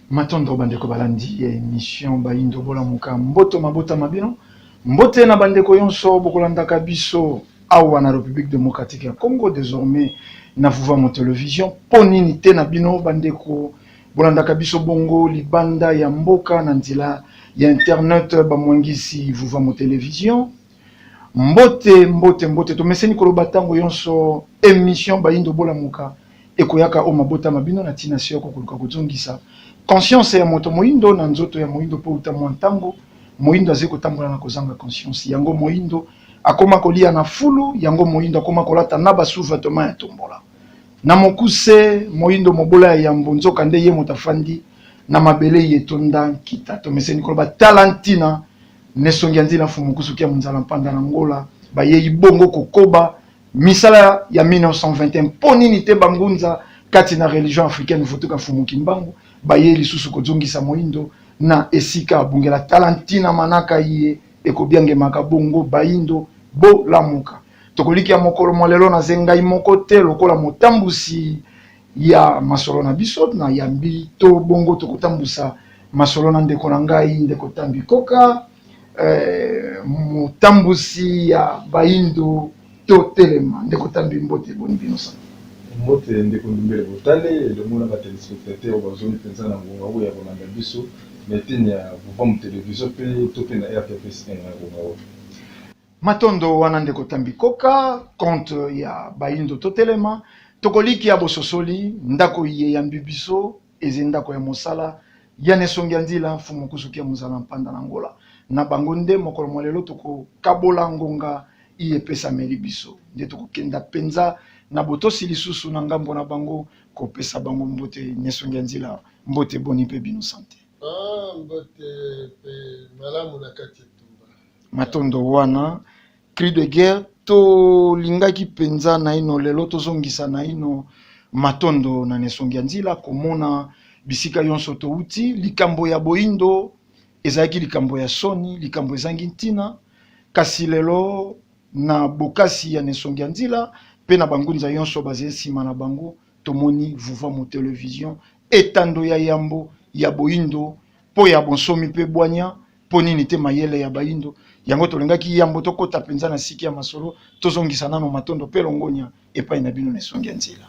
Matondo bandeko balandi émission Bayindo Bolamuka mboto mabota mabino mbote na bandeko yonso bokolandaka biso awa na République démocratique ya Congo désormais na vuva mo télévision ponini te na bino bandeko bolandaka biso bongo libanda ya mboka na nzela ya internet bamwangisi vuva mo télévision mbote to meseni koloba tango yonso émission Bayindo Bolamuka ekoyaka o mabota mabino na tina sio ko koluka kozongisa conscience ya moto moindo na nzoto ya moindo po utamwa ntango moindo azeko tambola na kozanga conscience yango moindo akoma kolia na fulu yango moindo akoma kolata na basuvetema ya tombola na mokuse moindo mobola ya mbonzoka nde ye motafandi na mabele yetonda kita to meseni koloba talentina nesongi nzila fumukusu kia munzala mpanda na ngola baye bongo kokoba misala ya 1921 ponini te bangunza kati na religion africaine votoka fumuki mbangu baye lisusu kozongisa moindo na esika bungela talentina manaka ye ekobiange makabongo Bayindo Bolamuka tokoliki ya mokolo molelo na zengai moko te lokola motambusi ya masolo na biso na yambi to bongo tokotambusa masolo na ndeko na ngai ndeko Tambi Koka motambusi ya Bayindo to telema ndeko Tambi mbote boni binosa mbote ndeko Ndumbele Botale le mona ba téléspectateur bazoni penza na ngonga ya kolanda biso metini ya vuva mu télévision pe to pe na RTPS na ngonga matondo wana ndeko Tambi Koka compte ya Bayindo to telema tokoliki ya bososoli ndako ye ya mbibiso eze ndako ya mosala ya nesongi nzila fumu kusuki ya muzala mpanda na ngola na bango nde mokolo molelo toko kabola ngonga iye pesa meli biso nde toko kenda penza na botosi lisusu na ngambo na bango ko pesa bango mbote nesongi nzila mbote boni pe bino santé mbote pe malamu na kati tumba matondo wana cri de guerre to lingaki penza na ino lelo tozongisa na ino matondo na nesongi nzila komona bisika yonso to uti likambo ya boindo ezaki likambo ya soni likambo ezangi ntina kasi lelo na bokasi ya nesongi nzila pe na bangunza yonso bazali sima na bango tomoni vuva mo télévision etando ya yambo ya boindo po ya bonsomi pe bwanya po nini te mayele ya Bayindo yango tolengaki yambo tokota penza na siki ya masolo tozongisa nano matondo pe longonya epai na bino nesongi nzila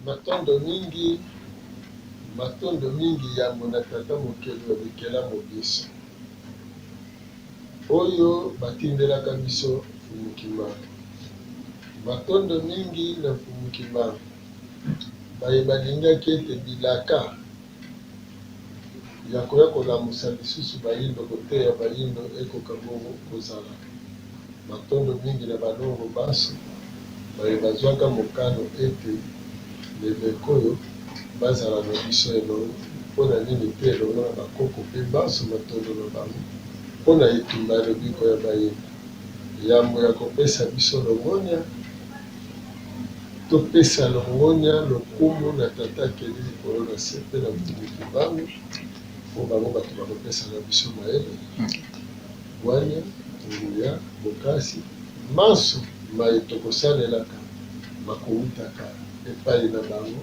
matondo mingi yambo na tata mokelo ya bikela mobiso oyo batindelaka biso fumukimba matondo mingi na fumukimba baye balingaki ete bilaka ya koya kolamusa lisusu Bayindo koteya Bayindo ekoka bongo kozala matondo mingi na balongo baso baye bazwaka mokano ete leleko oyo bazala na biso elongo mpona nini te elongo na bakoko mpe baso matondo na bango mpona etumba ya lobiko ya Bayindo yambo ya kopesa biso longonia topesa longonia lokumu na tata keli likolo na se mpe na mtumiki bango po bango bato bakopesa na biso mayele bwanya nguya bokasi maso mai tokosalelaka makowutaka epai na bango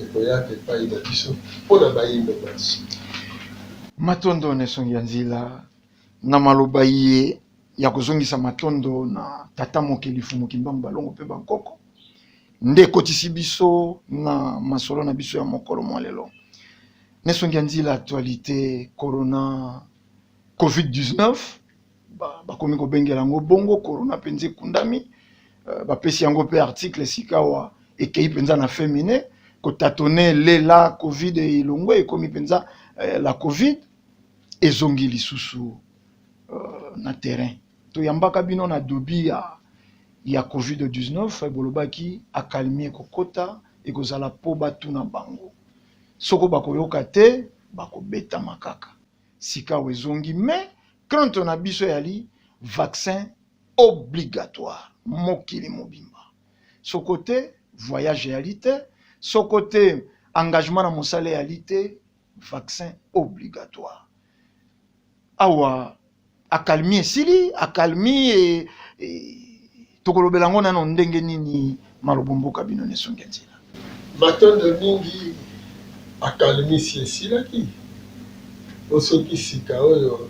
ekoyaka epai na biso mpona Bayindo maso matondo nesongi nzila na maloba ye ya kozongisa matondo na tata mokeli fumuki mbangu balongo pe bankoko nde kotisi biso na masolo na biso ya mokolo molelo nesongi nzila actualité corona covid-19 bakomi kobengela yango bongo corona penze kundami bapesi yango pe article sikawa ekei penza na féminin kotatone lela covid elongwe ekomi penza la covid ezongi lisusu na terrain toyambaka bino na dobi ya covid-19 bolobaki akalmie kokota ekozala po batuna bango soko bakoyoka te bakobeta makaka sikawa ezongi mais crainte na biso yali vaccin obligatoire mokili mobimba soko te voyage yali te soko te engagement na mosala yali te vaccin obligatoire awa akalmi esili akalmi tokolobela ngo nano ndenge nini malobomboka bino nesongi nzila matondo mingi akalimisi esilaki osoki sika oyo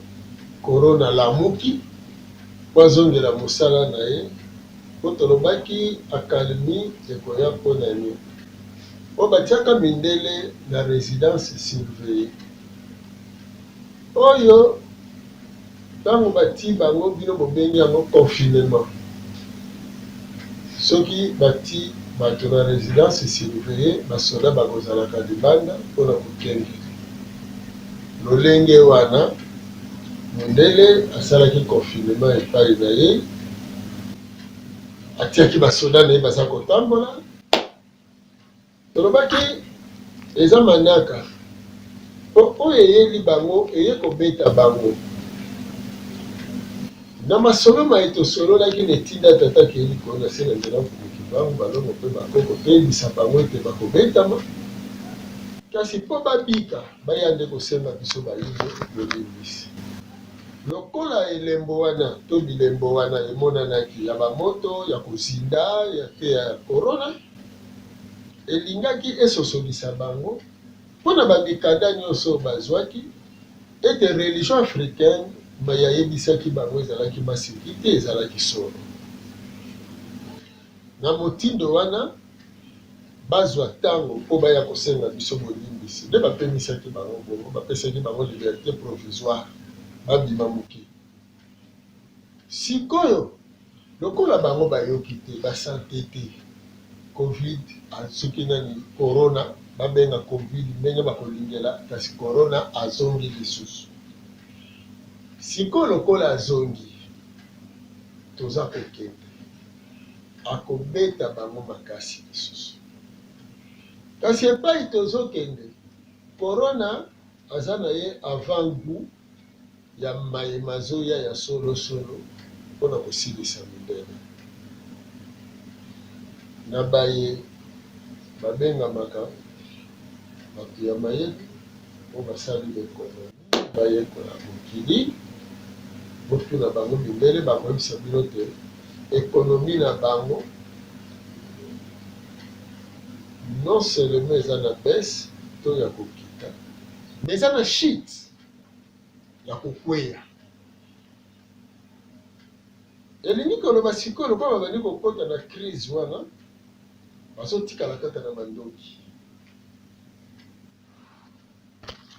corona lamuki po azongela mosala na ye po tolobaki akalemi ekoya mpo na nini po batiaka mindele na résidence surveillée oyo ntango bati bango bino bobengi yango confinement soki bati bato na résidence surveillée basoda bakozalaka libanda mpona kokende lolenge wana mondele asalaki confinement epai na ye atiaki basoda na ye baza kotambola tolobaki eza manaka po oyo eyeli bango eye kobeta bango na masolo maye tosololaki na etinda tata keyeli kona se na nzela komoki bango balongo mpe bakoko toyebisa bango ete bakobetama kasi mpo babika baya nde kosenga biso bayimbo yolimbisi lokola elembo wana to bilembo wana emonanaki ya bamoto ya kozinda ya te ya corona elingaki esosolisa bango mpona bamikanda nyonso bazwaki ete religion africaine yayebisaki bango ezalaki masiki te ezalaki solo na motindo wana bazwa ntango mpo baya kosenga biso bolimbisi nde bapemisaki bango bongo bapesaki bango liberté provisoire babima moke sikoyo lokola bango bayoki te basante te covid soki nani corona babenga covid ndenge bakolingela kasi corona azongi lisusu sikoyo lokola azongi toza kokende akobeta bango makasi lisusu kasi epai tozokende corona aza na ye avant goût ya mayema azoya ya solosolo mpona kosilisa mindele na baye babengamaka bato ya mayele po basali ekonomi bayekola mokili botuna bango mindele bakoyebisa bino te ekonomi na bango non seulement eza na bese to ya kokita mais eza na shit ya kokweya elingi koloba sikoyo lokola babandi kokota na crise wana bazotikala kaka na mandoki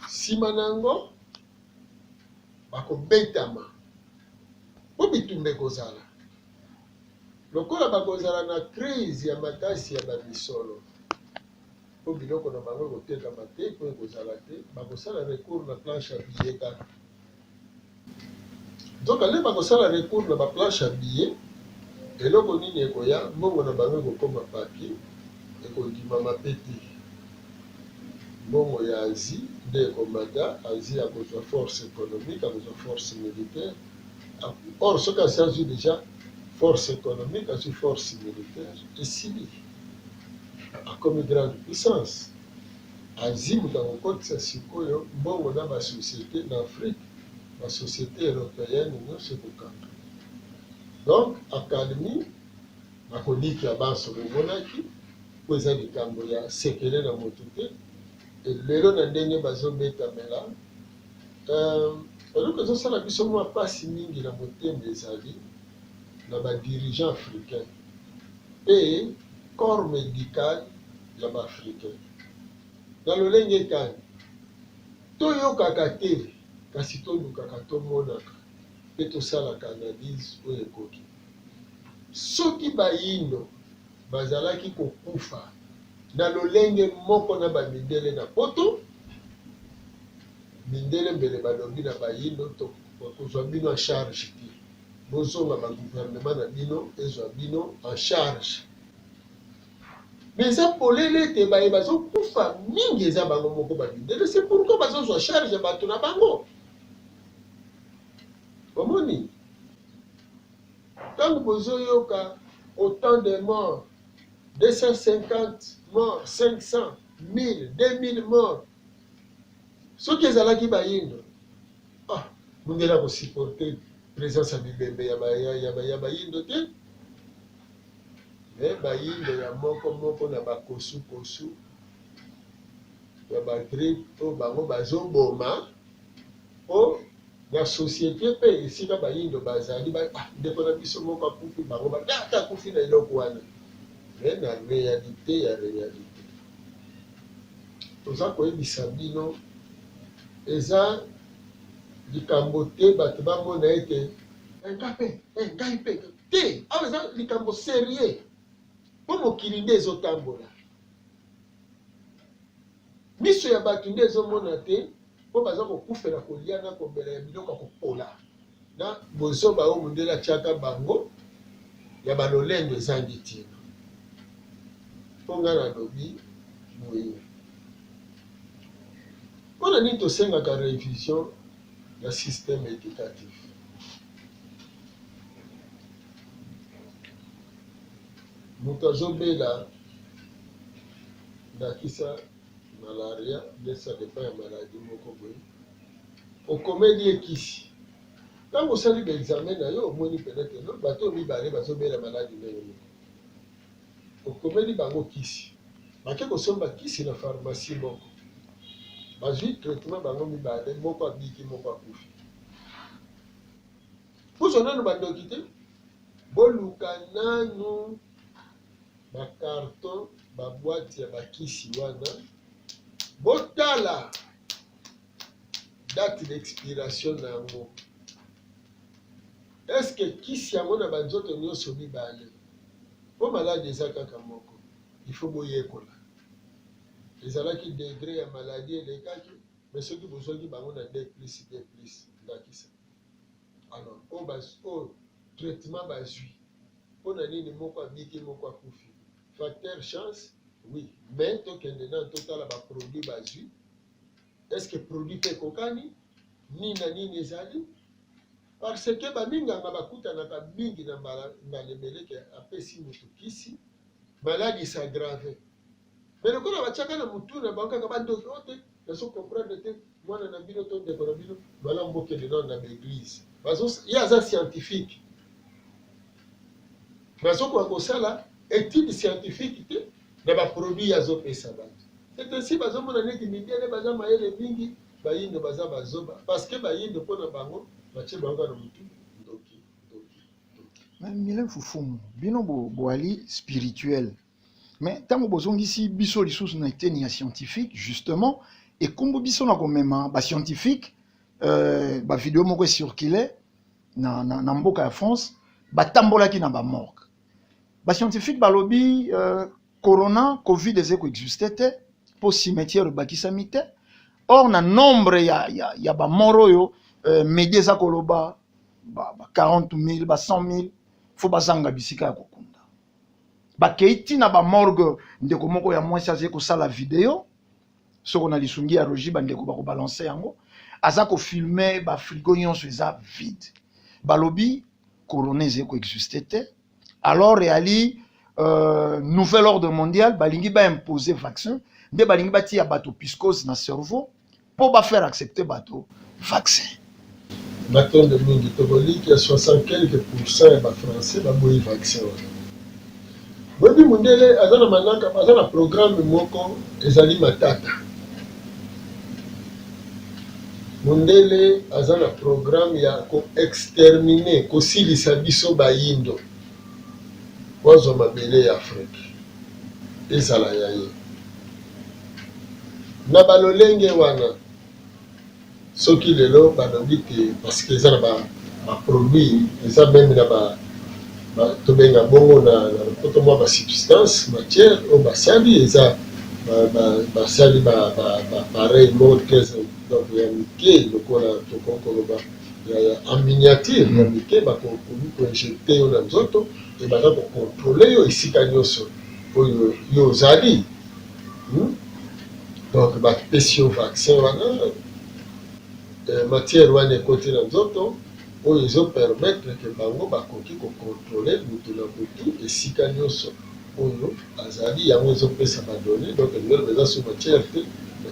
nsima na yango bakobetama po bitumba ekozala lokola bakozala na crise ya makasi ya bamisolo po biloko na bango ekotekama te po ekozala te bakosala recours na planche ya billet kaka donc ale bakosala recours na baplanche ya billet eloko nini ekoya mbongo na bango ekokoma papier ekondimama pe te mbongo ya asie nde ekomata asie akozwa force économique akozwa force militaire or soki asi azwi déjà force économique azwi force militaire esili akomi grande puissance asie moto akokotisa sikoyo mbongo na basociété na afrique basociété européenne nyonso ekokanga donc académie bakoliki ya banso bomonaki po eza likambo ya sekele na moto te lelo na ndenge bazobetamela eloko ezosala biso mwa mpasi mingi na motema ezali na badirigant africain mpe corps médical ya baafricain na lolenge kani toyokaka te kasi tolukaka tomonaka mpe tosalaka analyse oyo ekoki soki bayindo bazalaki kokufa na lolenge moko na bamindele na poto mindele mbele balobi na bayindo kozwa bino en charge te bozonga bagouvernement na bino ezwa bino en charge mais eza polele ete baye bazokufa mingi eza bango moko bamindele c'est pourquoi bazozwa charge ya bato na bango omoni ntango bozoyoka autant de morts 250 morts 500 1000 2000 morts soki ezalaki bayindo mundele akosupporte présence ya bibembe ya bayindo te me bayindo ya moko moko na bakosukosu ya bagripe oyo bango bazoboma o na société mpe esika bayindo bazali ndeko na biso moko akufi bango ata akufi na eloko wana me na réalité ya réalité toza koyebisa bino eza likambo te bato bamona ete ngai mpe te awa eza likambo sérieux mpo mokili nde ezotambola miso ya bato nde ezomona te mpo baza kokufela kolia na komela ya biloko ya kopola na bozoba oyo mondele atiaka bango ya balolendo ezangi ntina mpo ngai nalobi boye mpona nini tosengaka révision ya système éducatif moto azobela ndakisa malaria bien ça dépend ya maladie moko boye okomeli ekisi ntango osali baexamen na yo omoni peut-être no bato mibale bazobela maladi ndenge moko okomeli bango kisi bake kosomba kisi na pharmacie moko bazwi traitement bango mibale moko abiki moko akufi puso nano bandoki te boluka nanu bakarton babwati ya bakisi wana botala date d'expiration na yango eske kisi yango na banzoto nyonso mibale mpo maladi eza kaka moko ifo boyekola ezalaki degré ya maladi elekaki me soki bozwaki bango na d plus ndakisa alors oyo traitement bazwi mpo na nini moko abiki moko akufi facteur chance oui mais tokende na totala baproduit bazwi est-ce que produit mpe ekokani nini na nini ezali parce que baminganga bakutanaka mingi na mbala ebeleke apesi moto kisi maladi esagrave mais lokola batiaka na mutu na bango kaka bandoki o te nazo comprendre te mwana na bino to ndeko na bino malamu bokende nano na baeglise ye aza scientifique bazokoka kosala étude scientifique te na baproduit azopesa bato c'est ainsi bazomona neti midele baza mayele mingi bayindo baza bazoba parce que bayindo mpo na bango batie bango na mutu ndoki. Milen Fufumu bino boali spirituel mais ntango bozongisi biso lisusu na eteni ya scientifique justement ekombo biso na komema bascientifique bavideo moko esircule na mboka ya France batambolaki na bamorgue bascientifique balobi corona covid eze koexiste te mpo cimetière ebakisami te or na nombre ya bamort oyo medi eza koloba 40 000 ba 100 000 fo bazanga bisika ya kokunda bakei ntina bamorgue ndeko moko ya mwasi azali kosala video soko na lisungi ya rogi bandeko bakobalanse yango aza kofilme bafrigo nyonso eza vide balobi corona ezali koexiste te alors eyali nouvel ordre mondial balingi baimposer vaccin nde balingi batia bato piscose na cerveau mpo bafaire accepter bato vaccin batondo mingi tokoliki ya 60% ya bafrançais baboyi vaccin wana boyebi mundele aza na manaka aza na programme moko ezali matata mundele aza na programme ya koextermine kosilisa biso bayindo wazwa mabele ya afrique ezala ya ye na balolenge wana soki lelo balobi te parce que eza na baproduit eza meme na tobenga bongo na lopoto mwa basubstance matière oyo basali eza basali pareil moko donc ya mike lokola tokokoloba en miniature ya mike bakokomi koinjecte yo na nzoto e baza kokontrole yo esika nyonso oyo yo ozali donc bapesi yo vaccin wana matière wana ekoti na nzoto oyo ezopermettre ke bango bakoki kokontrole mutu na mutu esika nyonso oyo azali yango ezopesa badone donc ndelo eza sur matière te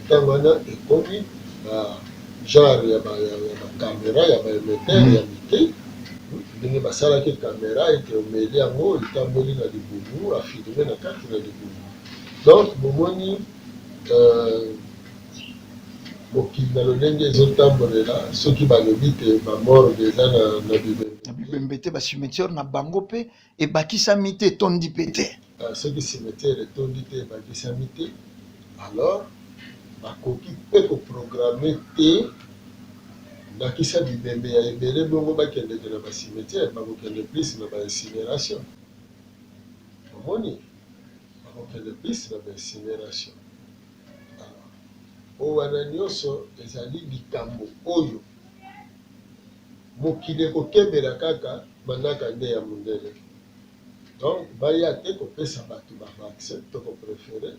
ntango wana ekomi genre ya bakamera ya baémetteur ya mike ndenge basalaki kamera ete omeli yango etamboli na libumu afilme na kati na libumu donc bomoni mokili na lolenge ezotambolela soki balobi te bamort eza na bibembe na bibembe te bacimetière na bango mpe ebakisami te etondi mpe te. soki cimetière etondi te ebakisami te alors bakoki mpe koprograme te ndakisa bibembe ya ebele bongo bakendeke na bacimetière bakokende plus na baincinération omoni bakokende plus na baincinération oyo wana nyonso ezali likambo oyo mokili ekokembela kaka manaka nde ya mondele donc baya te kopesa bato bavaccin to koprefere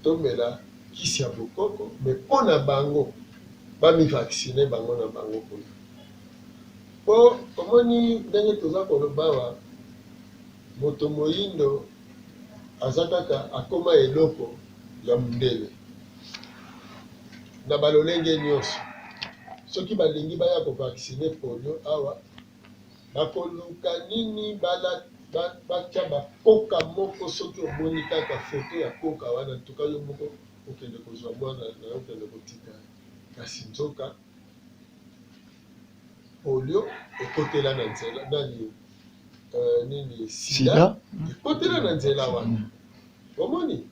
tomela kisi ya bokoko me mpo na bango bamivaccine bango na bango kuna mpo omoni ndenge toza kolobawa moto moyindo aza kaka akoma eloko ya mondele na balolenge nyonso soki balingi baya kovaccine polio awa bakoluka nini batya bakoka moko soki omoni kaka foto ya koka wana tuka yo moko okende kozwa mwana na yo okende kotika kasi nzoka polio ekotela na nzela nani nini sida ekotela na nzela wana omoni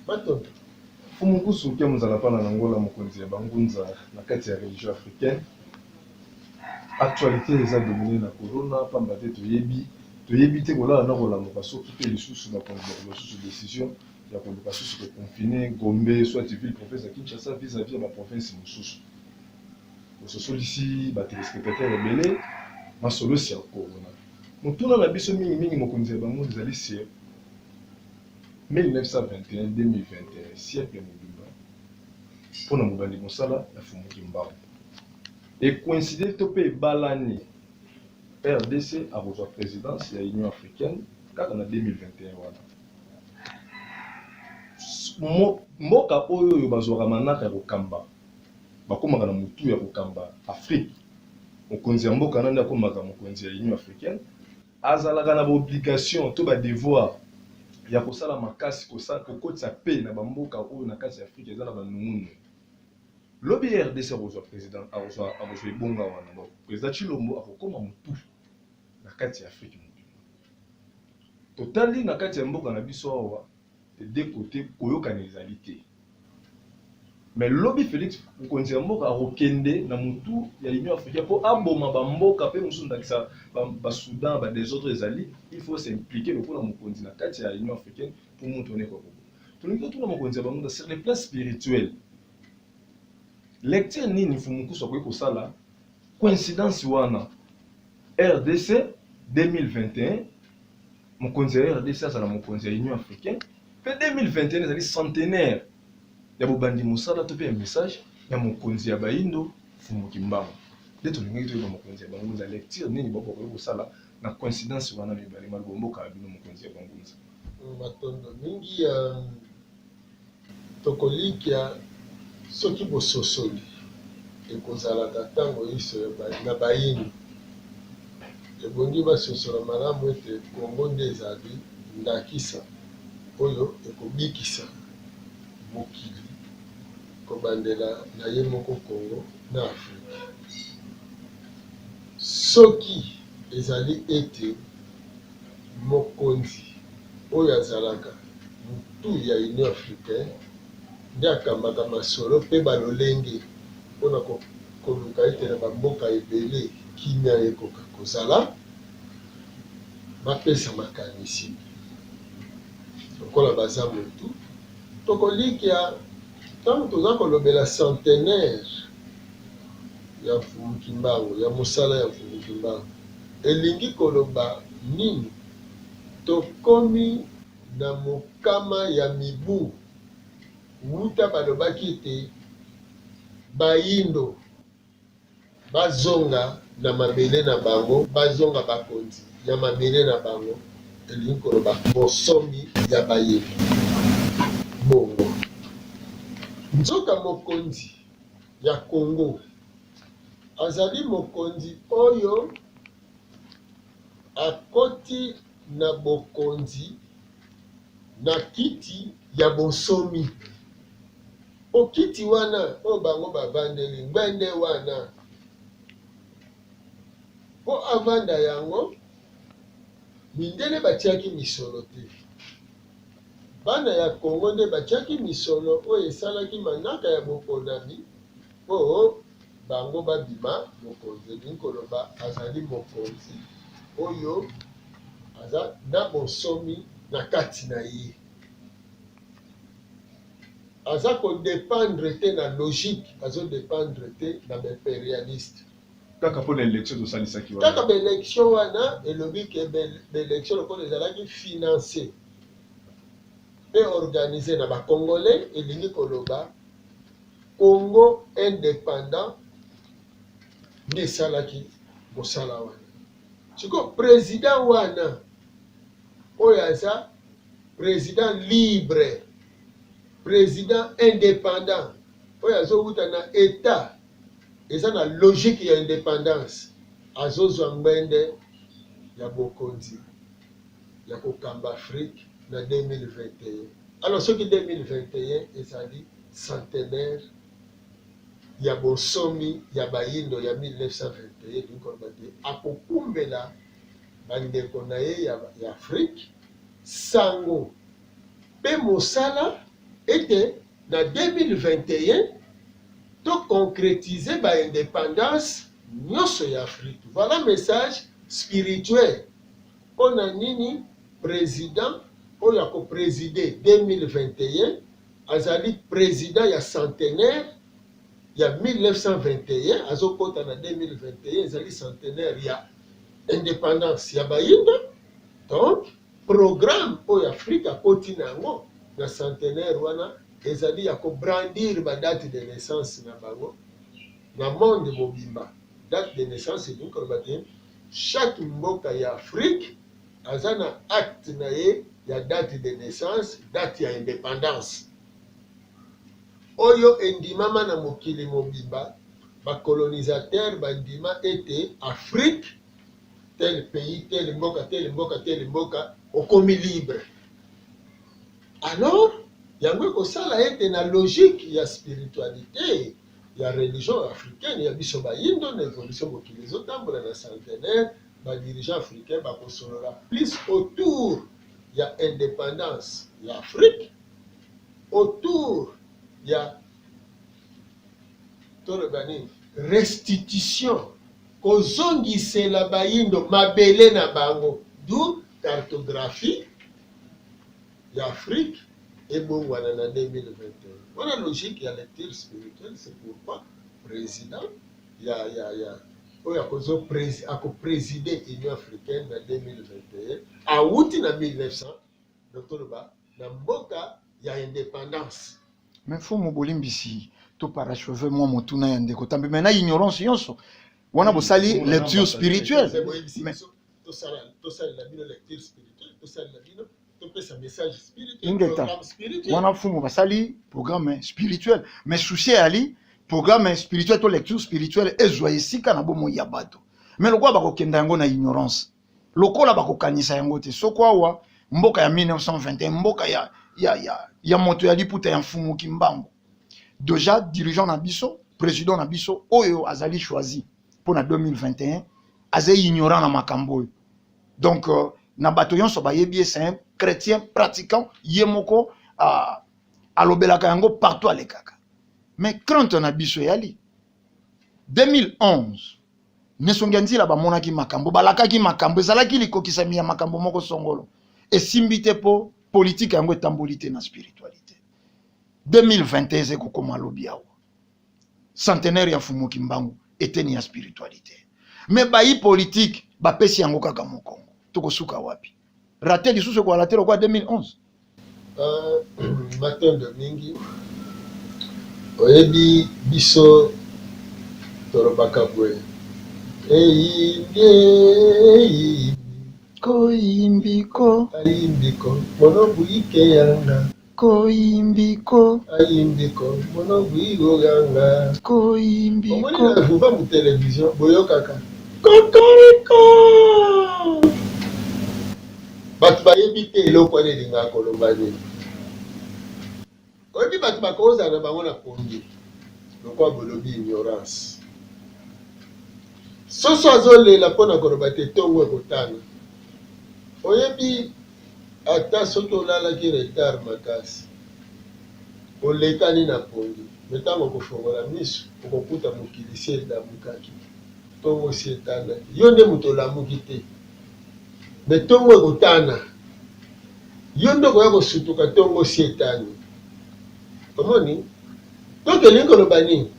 matondo Fumukusu ke muzala pana na ngola mokonzi ya bangunza na kati ya région africaine. Actualité eza dominé na corona pamba te toyebi te kolala na kolamuka soki pe lisusu bakonzi lisusu décision ya koluka susu koconfine Gombe soit ville province ya Kinshasa vis-à-vis ya baprovince mosusu ososolisi batelespectateur ebele masolosi ya corona motuna na biso mingimingi mokonzi ya bango ezali sie 1921-2021 siècle mobimba mpona mobandi mosala ya fumuki mbango ekoincide to mpe ebalani RDC akozwa présidence ya Union africaine kaka na 2021 wana mboka oyo bazwaka manaka ya kokamba bakomaka na motu ya kokamba Afrique mokonzi ya mboka nani akomaka mokonzi ya Union africaine azalaka na baobligation to badevoir ya kosala makasi kokotisa pe na bamboka oyo na kati ya Afrique eza na banungunu lobi RDC akozwa président akozwa ebonga wana bon président Chilombo akokoma motu na kati ya Afrique mobimba totali na kati ya mboka na biso awa de côté koyokana ezali te mais lobi Félix mokonzi ya mboka akokende na motu ya Union africaine mpo aboma bamboka mpe mosusu ndakisa basoudan badesordre ezali il faut s'impliquer lokola mokonzi na kati ya Union africaine mpo moto one kokoko tolingi totuna mokonzi ya bango sur le plan spirituel lecture nini fumukusu akoki kosala coïncidence wana RDC 2021 mokonzi ya RDC azala mokonzi ya Union africaine mpe 2021 ezali centenaire ya bobandi mosala to pe ya message ya mokonzi ya bayindo fumuki mbango nde tolingaki toyeba mokonzi ya bangunza lecture nini bakoki kosala na coïncidence wana mibale malibomboka ya bino mokonzi ya bangunza matondo mingi ya tokolikia soki bososoli ekozalaka ntango iso na bayini ebongi basosola malamu ete kongo nde ezali ndakisa oyo ekobikisa mokili kobandela na ye moko kongo na afrika soki ezali ete mokonzi oyo azalaka motu ya Union africaine nde akambaka masolo mpe balolenge mpona koluka ete na bamboka ebele kimia ekoka kozala bapesa makanisi lokola baza motu tokolikia ntango toza kolobela centenaire ya mfumuki mbango ya mosala ya mfumuki mbango elingi koloba nini tokomi na mokama ya mibu wuta balobaki ete bayindo bazonga na mabele na bango bazonga bakonzi ya mabele na bango elingi koloba bosomi ya bayindo bongo nzoka mokonzi ya Congo azali mokonzi oyo akoti na bokonzi na kiti ya bonsomi okiti wana o bango bavandeli ngwende wana po avanda yango mindele batiaki misolo te. Bana ya Kongo nde batiaki misolo oyo esalaki manaka ya boponami po bango babima mokonzi. Elingi koloba azali mokonzi oyo aza na bonsomi na kati na ye, aza kodépendre te na logique, azodépendre te na baimpérialiste. Kaka mpo na élection tosalisaki wana. Kaka baélection wana elobi ke baélection lokola ezalaki financé mpe organisé na bacongolais, elingi koloba Congo indépendant nde esalaki mosala wana. Siko président wana oyo aza président libre, président indépendant oyo azowuta na état eza na logique ya indépendance, azozwa ngwende ya bokonzi ya kokamba Afrique na 2021. Alors soki 2021 ezali centenaire ya bosomi ya bayindo ya 1921, likoloba te akokumbela bandeko na ye ya Afrique sango mpe mosala ete na 2021 to concrétiser ba indépendance nyonso ya Afrique. Voilà message spirituel mpona nini président oyo akopréside 2021 azali président ya centenaire ya 1921, azokota na 2021 ezali centenaire ya indépendance ya bayindo. Donc programme oyo Afrique akoti na yango na centenaire wana ezali ya kobrandir ba date de naissance na bango na monde mobimba. Date de naissance elingi koloba te chaque mboka ya Afrique aza na acte na ye ya date de naissance, date ya indépendance oyo endimama na mokili mobimba. Bacolonisateur bandima ete Afrique tel pays, tel mboka, tel mboka, tel mboka okomi libre. Alors yango ekosala ete na logique ya spiritualité ya religion africaine ya biso bayindo na évolution mokili ezotambola na centenaire, badirigeant africain bakosolola plus autour ya indépendance ya Afrique, autour ya tolobani restitution, kozongisela bayindo mabele na bango, d'où cartographie ya Afrique ebongwana na 2021. Voilà logique ya lecture spirituelle. C'est pourquoi président ya oyo akoprésider Union africaine na 2021 awuti na 1900 dokoloba na mboka ya indépendance. Mais faut mo bolimbisi to paracheve moi motuna ya ndeko tambe mena ignorance yonso wana bosali lecture spirituelle. Mais tosali la bino lecture spirituelle, tosali la bino topesa message spirituel, programme spirituel. Wana fumu basali programme spirituel, mais souci ali programme spirituel to lecture spirituelle ezwa esika na bomo ya bato. Mais lokwa bakokenda yango na ignorance, lokola bakokanisa yango te. Soko awa mboka ya 1921 mboka ya moto ya liputa ya mfumu kimbango. Déjà dirigeant na biso, président na biso oyo azali choisi pour na 2021 azé ignorant na makambo. Donc na bato yonso bayebi c'est un chrétien pratiquant yemoko alobelaka yango partout alekaka. Mais quand on a biso yali 2011 nesonganzi la bamonaki makambo balakaki makambo ezalaki likokisami ya makambo moko songolo esimbite po politique yango etambolite na spiritualité. 2021 zeko koma lobi awa centenaire ya fumu kimbangu eteni ya spiritualité. Mais bayi politique bapesi yango kaka mokongo tokosuka wapi raté lisusu kwa raté kwa 2011. Matondo mingi oyebi biso torobaka bwe koyimbiko ayimbiko monobu ike yanga koyimbiko ayimbiko monobu igo yanga koyimbiko omoni na vuva mu télévision boyokaka kokoriko bato bayebi te eloko wana elingaka koloba nini. oyebi bato bakozala na bango na pongi lokwa bolobi ignorance soso azolela mpona koloba te ntongo ekotana oyebi ata soki olalaki retard makasi olekani na pongi me ntango kofongola miso okokuta mokili si elamukaki ntongo si etanaki yo nde moto olamuki te me ntongo ekotana yo nde okoya kosutuka ntongo si etani omoni donc elingi koloba nini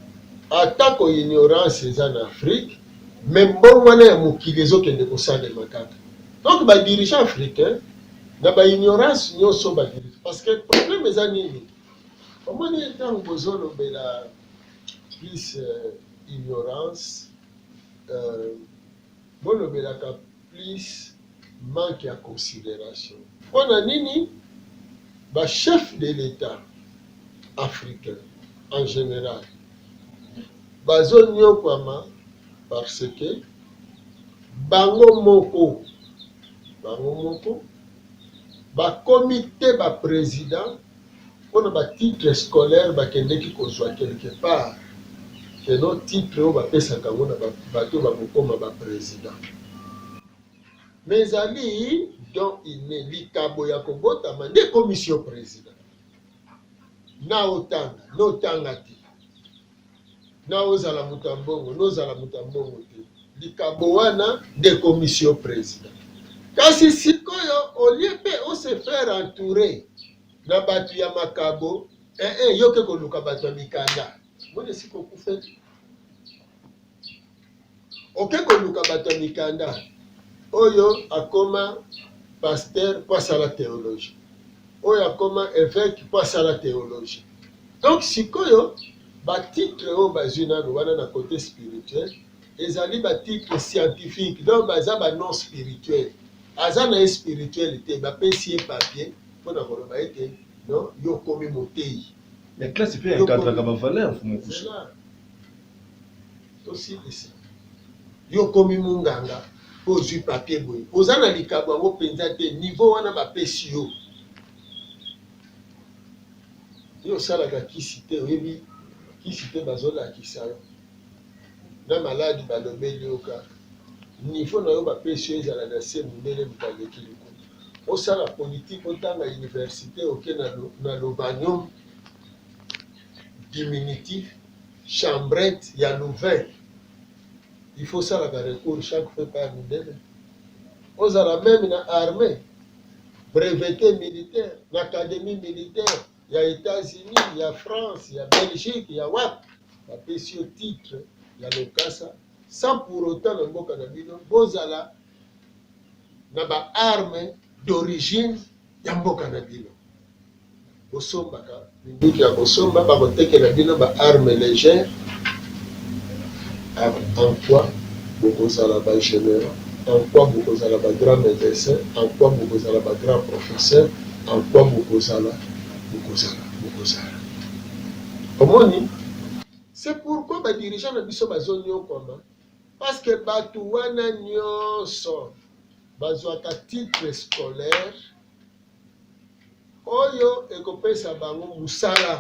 atako ignorance eza na afrique me mbongwana ya mokili ezokende kosalema kaka donc badirigant africain na baignorance nyonso badirige parce que problème eza nini omoni ntango bozolobela plus ignorance bolobelaka plus manque ya considération mpona nini bachef de l'état africain en général bazonyokwama parce que bango moko bakomi te baprésident mpona batitre scolaire bakendeki kozwa quelque part keno titre oyo bapesaka yango na bato bakokoma baprésident mais ezali donc ine likabo ya kobotama nde commission président na otanga te na ozala moto ya mbongo nozala moto ya mbongo te likabo wana nde commission président kasi sikoyo olie mpe ose faire entourer na bato ya makabo yoke koluka bato ya mikanda mone siko okufeli oke koluka bato ya mikanda oyo akoma pasteur mpo asala théologie oyo akoma évêque mpo asala théologie donc sikoyo batitre oyo bazwi nano wana na côté spirituel ezali batitre scientifique donc baza banon spirituel aza na ye spirituel te bapesi ye papier mpona koloba ete non yo komi motei mais classe mpe encadraka bavaleur mokusu tosilisa yo komi munganga mpo ozwi papier boye oza na likabo yango mpenza te niveau wana bapesi yo yo osalaka kisi te oyebi kisi te bazolakisa yo na maladi balobeli yo kaka niveau na yo bapesi yo ezala na se mondele motaleki likolo osala politike otanga université oke na lobanium diminutif chambrette ya nouvelle il faut osalaka recours chaque fois par mindele ozala même na armée breveté militaire na académie militaire ya États-Unis ya France ya Belgique ya wapi bapesi yo titre ya lokasa sans pour autant na mboka na bino bozala na baarme d'origine ya mboka na bino bosombaka minduki ya kosomba bakotekela bino baarme légère en quoi bokozala bagénéral en quoi bokozala bagrand médecin en quoi bokozala bagrand professeur en quoi bokozala omoni c'est pourquoi badirigeant na biso bazonyokwama parce que bato wana nyonso bazwaka titre scolaire oyo ekopesa bango musala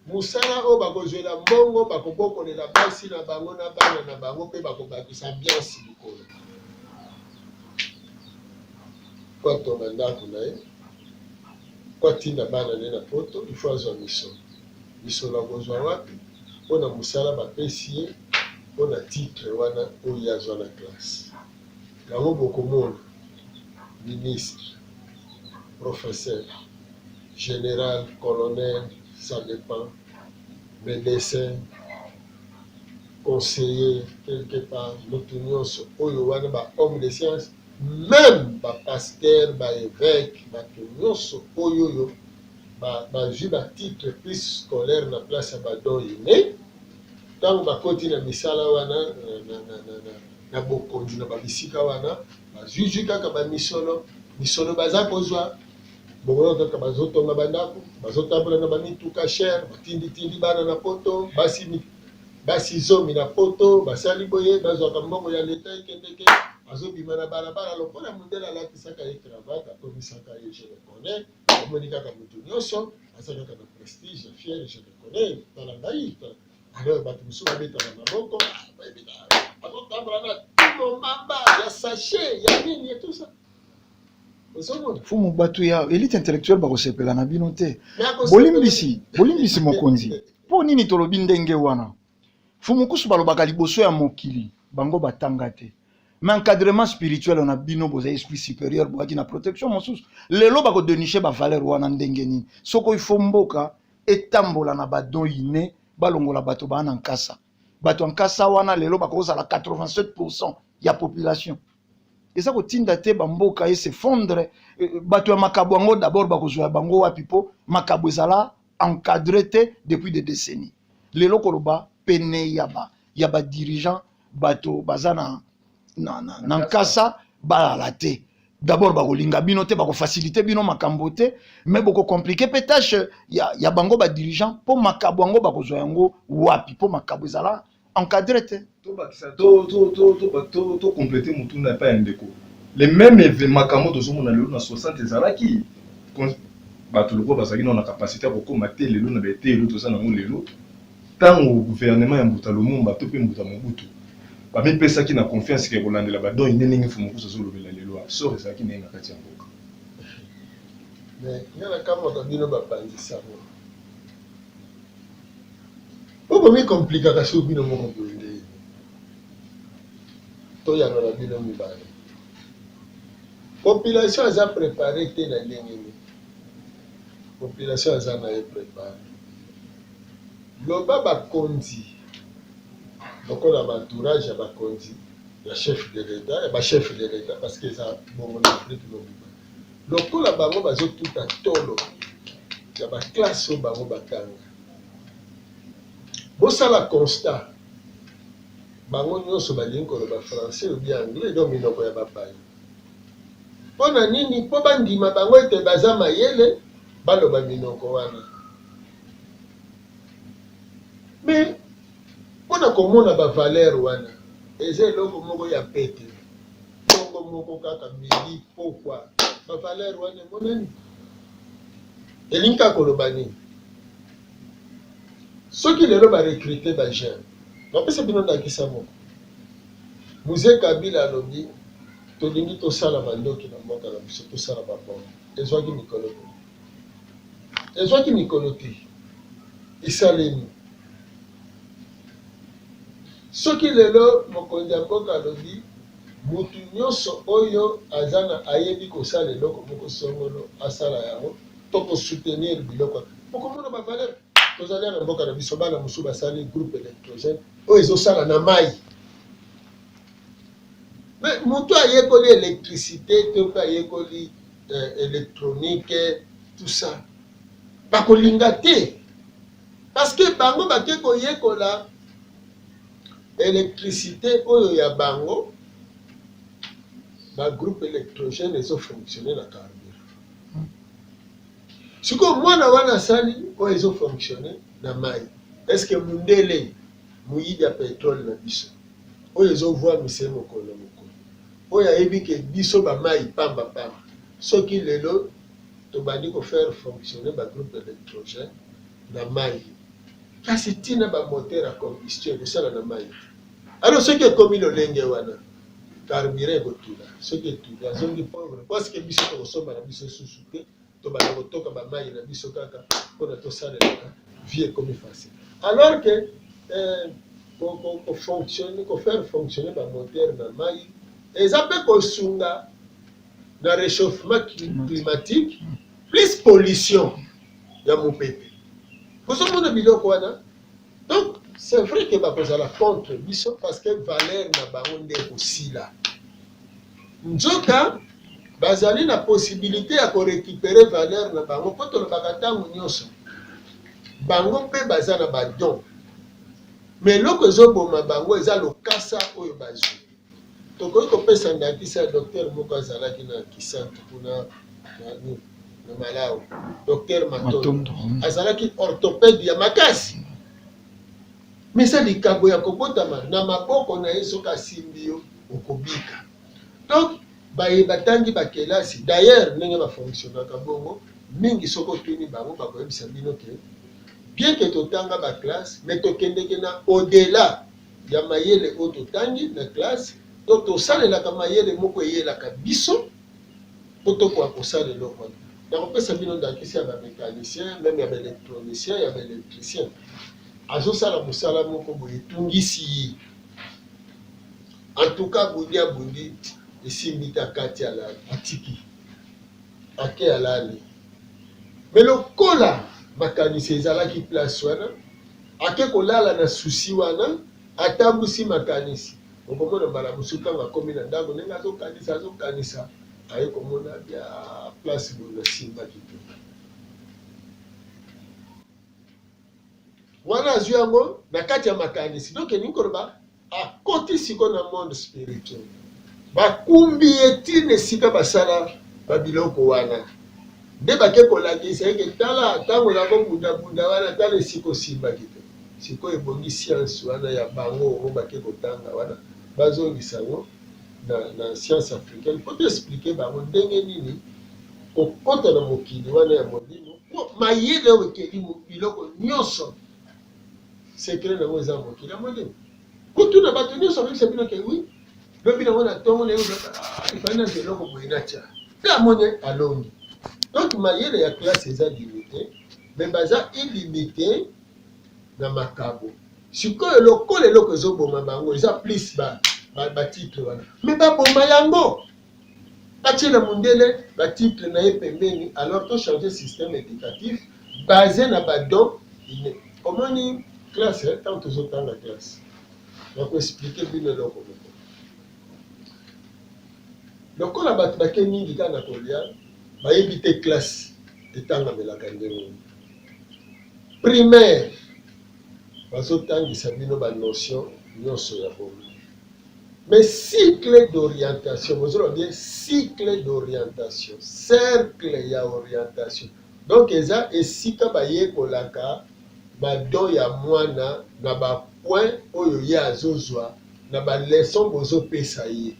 oyo bakozwela mbongo bakobokolela basi na bango na bana na bango mpe bakobakisa ambiance likolo kwa tonga ndako na ye kwa tinda bana ne na poto ifo azwa misolo akozwa wapi mpona mosala bapesi ye mpona titre wana oyo azwa na classe yango bokomona ministre professeur général colonel ça dépend médecin conseiller quelque part moto nyonso oyo wana bahomme de science même bapaster baévêque bato nyonso oyo bazwi batitre plus scolaire na place ya badon ine ntango bakoti na misala wana na bokonzi na babisika wana bazwizwi kaka bamisolo baza kozwa bongo kaka bazotonga bandako bazotambola na bamituka chere batinditindi bana na poto basi zomi na poto basali boye bazwaka mbongo ya leta ekendeke azobima na balabala lokola mondele alatisaka ye cravate akomisaka ye je le connais omoni kaka motu nyonso azalaka na prestige fier je le connais tala ngai alors bato mosusu babetaka maboko bazotambola na timo mamba ya sachet ya nini et tout ça ozomona fumu bato ya élite intellectuelle bakosepela na bino te bolimbisi bolimbisi mokonzi mpo nini tolobi ndenge wana fumu kusu balobaka liboso ya mokili bango batanga te mais encadrement spirituel na bino boza esprit supérieur boaki na protection mosusu lelo bakodeniche bavaleur wana ndenge nini soko ifo mboka etambola na badon ine balongola bato baa na nkasa bato ya nkasa wana lelo bakozala 87% ya population eza kotinda te bamboka esefondre bato ya makabo yango d'abord bakozwa ya bango wapi po makabo ezala encadré te depuis des décennies lelo koloba pene ya badirigeant bato baza na nkasa balala te d'abord bakolinga bino te bakofacilite bino makambo te mais bokokomplike mpe tâche ya bango badirigeant mpo makabo yango bakozwa yango wapi mpo makabo ezala encadré te complète mutunda epai ya ndeko le même makambo tozomona lelo na 60 ezalaki bato loko bazalaki na capacité ya kokóma te lelo na bete lelo toza nango lelo ntango gouvernement ya mbuta lumumba to mpe mbuta mobutu bamipesaki na confiance ke kolandela badon ine ndenge Fumukusu azolobela lelo sor ezalaki ndenge na kati ya mboka mais ngana kamaka bino bapanzisa ngo okomi komplikaka soki bino moko boye nde toyano na bino mibale population aza préparé te na ndenge nini population aza na ye préparé loba bakonzi lokola baentourage ya bakonzi ya chef de l'état ya bachef de l'état parce que eza bongo na afrique lobima lokola bango bazotuta tolo ya baklasse oyo bango bakanga bosala constat bango nyonso balingi koloba français obi anglais do minoko ya bapaya mpo na nini mpo bandima bango ete baza mayele baloba minoko wana mais mpona komona bavaleur wana eza eloko moko ya pete bongo moko kaka mili pokwa bavaleur wana emonani elingi kaka koloba nini soki lelo barekrute bajeune bapesa bino ndakisa moko Mzee Kabila alobi tolingi tosala mandoki na mboka na biso tosala babongo ezwaki mikolo te esalemi soki lelo mokonzi ya mboka alobi mutu nyonso oyo aza na ayebi kosala eloko moko songolo asala yango to kosoutenir biloko mokomona bavaleur tozali na mboka na biso bana mosusu basali groupe électrogène oyo ezosala na mai mais mutu ayekoli électricité to mpe ayekoli électronique tout ça bakolinga te parce que bango bake koyekola électricité oyo ya bango bagroupe électrogène ezofonctionne na carburant sikoyo mwana wana asali oyo ezofonctionne na mai est ce que mundele moyibi ya pétrole na biso oyo ezovwamise mokolo na mokolo oyo ayebi ke biso bamai pambapamba soki lelo tobandi kofaire fonctionner bagroupe électrogène na mai kasi ntina bamoteur ya combustion esala na mai alors soki ekomi lolenge wana carburant ekotula soki etuli azongi pauvre parce que biso tokosomba na biso susu te tobanda kotoka bamai na biso kaka mpona tosalelaka vie ekomi facile alors que kofaire fonctionner bamoteur na mai eza mpe kosunga na réchauffement climatique plus pollution ya mopepe kozomona biloko wana donc c'est vrai que bakozala contre biso parce que valeur na bango nde kosila nzoka bazali na possibilité ya korécupérer valeur na bango mpo tolobaka ntango nyonso bango mpe baza na badon mais eloko ezoboma bango eza lokasa oyo bazwi tokoki kopesa ndakisa ya docteur moko azalaki na kisantu kuna na Malawi docteur Matondo azalaki orthopède ya makasi mais eza likambo ya kobotama na maboko na ye soki asimbi yo okobika donc batangi bakelasi d'ailleurs ndenge bafonctionnaka bongo mingi soko tuni bango bakoyebisa bino ke bien que totanga ba classe mais tokendeke na au-delà ya mayele oyo totangi na classe to tosalelaka mayele moko eyelaka biso po tokoka kosala eloko wana. Nakopesa bino ndakisi ya bamécanicien meme ya baélectronicien ya baélectricien azosala mosala moko boye etungisi ye en tout cas bundi esimbi ta kati ya lali atiki ake alali mais lokola makanisi ezalaki place wana ake kolala na susi wana atambusi makanisi okomona mbala mosusu ntango akomi na ndako ndenge azokanisa aye komona bia place boye nasimbaki te wana azwi yango na kati ya makanisi donc elingi koloba akoti siko na monde spirituel bakumbi etine esika basala babiloko wana nde bake kolakisa eke tala ntango nango bundabunda wana tala esika osimbaki te sikoyo ebongi science wana ya bango oyo bake kotanga wana bazongisa yango na science africaine po toexplike bango ndenge nini kokota na mokili wana ya molimo po mayele oyo ekeli biloko nyonso sekret nango eza mokili ya molimo kotuna bato nyonso bakisa bino ke wi lobi nango na ntongo na yo efali na eloko boye natya nde amoni alongi. Donc mayele ya classe eza limité mais baza illimité na makabo sikoyo lokola eloko ezoboma bango eza plus batitre wana mais baboma yango batie na mundele batitre na ye pembeni alors to changer système éducatif basé na badon omoni classe tant tozotanga classe nakoexplike bino eloko moko lokola bato bake mingi kaka na kolia bayebi te classe etangamelaka ndenge primaire bazotangisa bino banotion nyonso ya bomo mais cycle d'orientation bozoloba bien cycle d'orientation cercle ya orientation donc eza esika bayekolaka badon ya mwana na bapoint oyo ye azozwa na baleson bozopesa ye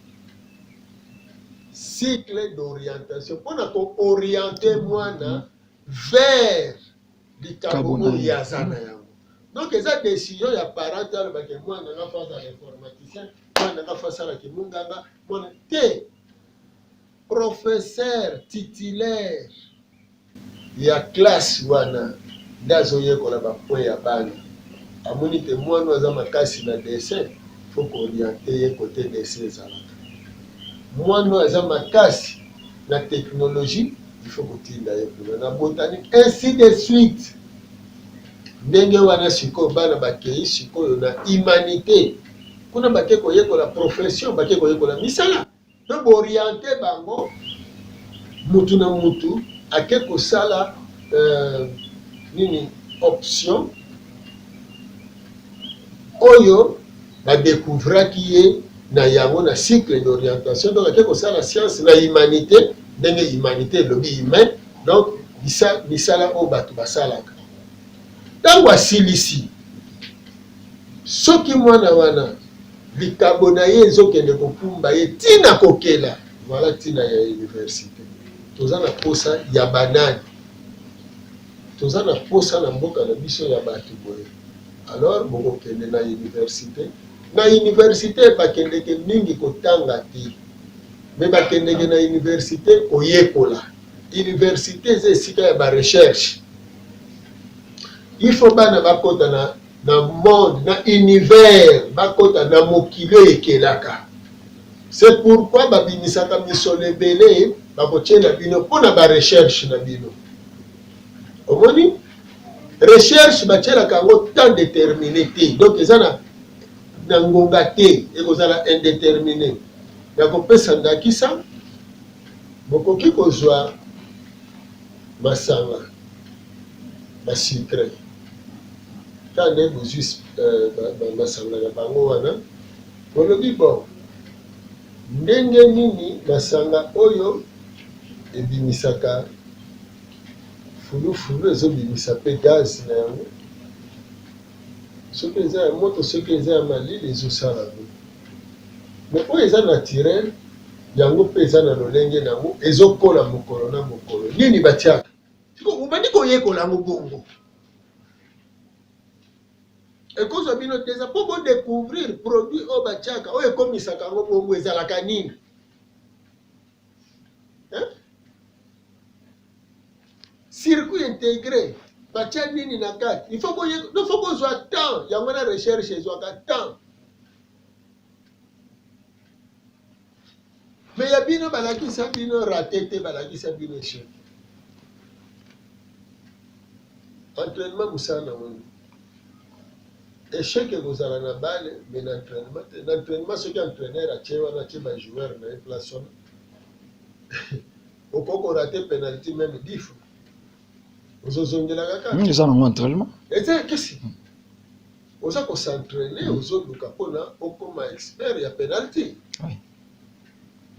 cycle d'orientation mpona kooriente mwana vers likambo oyo ye aza na yango donc eza décision ya parent alobake mwana nga fasala informaticien mwana nga fasalaki munganga mwana te professeur titulaire ya classe wana nde azoyekola bapoint ya bana amoni te mwana aza makasi na dessin fo kooriente ye kote dessin ezalaka mwana aza makasi na technologie il faut kotinda ye kuna na botanique ainsi de suite ndenge wana sikoyo bana bakei sikoyo na humanité kuna bake koyekola profession bake koyekola misala to booriente bango mutu na mutu ake kosala nini option oyo badécouvraki ye na yango na cycle d'orientation donc ake kosala science na humanité ndenge humanité elobi humain donc misala oyo bato basalaka ntango asilisi soki mwana wana likambo na ye ezokende kokumba ye ntina kokela voilà ntina ya université toza na posa ya banani toza na posa na mboka na biso ya bato boye alors bokokende na université bakendeke mingi kotanga te me bakendeke na université koyekola université eza esika ya barecherche il faut bana bakota na monde na univers bakota na mokili oyo ekelaka c'est pourquoi babimisaka misolo ebele bakotiela bino mpona barecherche na bino omoni recherche batielaka yango temps déterminé te donc eza na ngonga te ekozala indéterminé ya kopesa ndakisa bokoki kozwa masanga basucre kande bozwi masanga na bango wana bolobi bon ndenge nini masanga oyo ebimisaka fulufulu ezobimisa mpe gaz na yango soki eza ya moto soki eza ya malili ezosala bo me oyo eza naturel yango mpe eza na lolenge nango ezokola mokolo na mokolo nini batiaka obandi koyekola yango bongo ekozwa bino teza mpo bodécouvrir produit oyo batiaka oyo ekomisaka yango bongo ezalaka nini circuit intégré batia nini na kati il faut kozwa temps yango na recherche ezwaka temps mais ya bino balakisa bino raté te balakisa bino échec entraînement mosala na moni échec ekozala na bale mais na entraînement te na entraînement soki entraîneur atie wana atie bajoueur na ye place wana okoki korate penalty même 10 fois ozozongelaka kaka eza nango entraînement eza kesi oza kosentraîne ozoluka mpona okoma expert ya penalty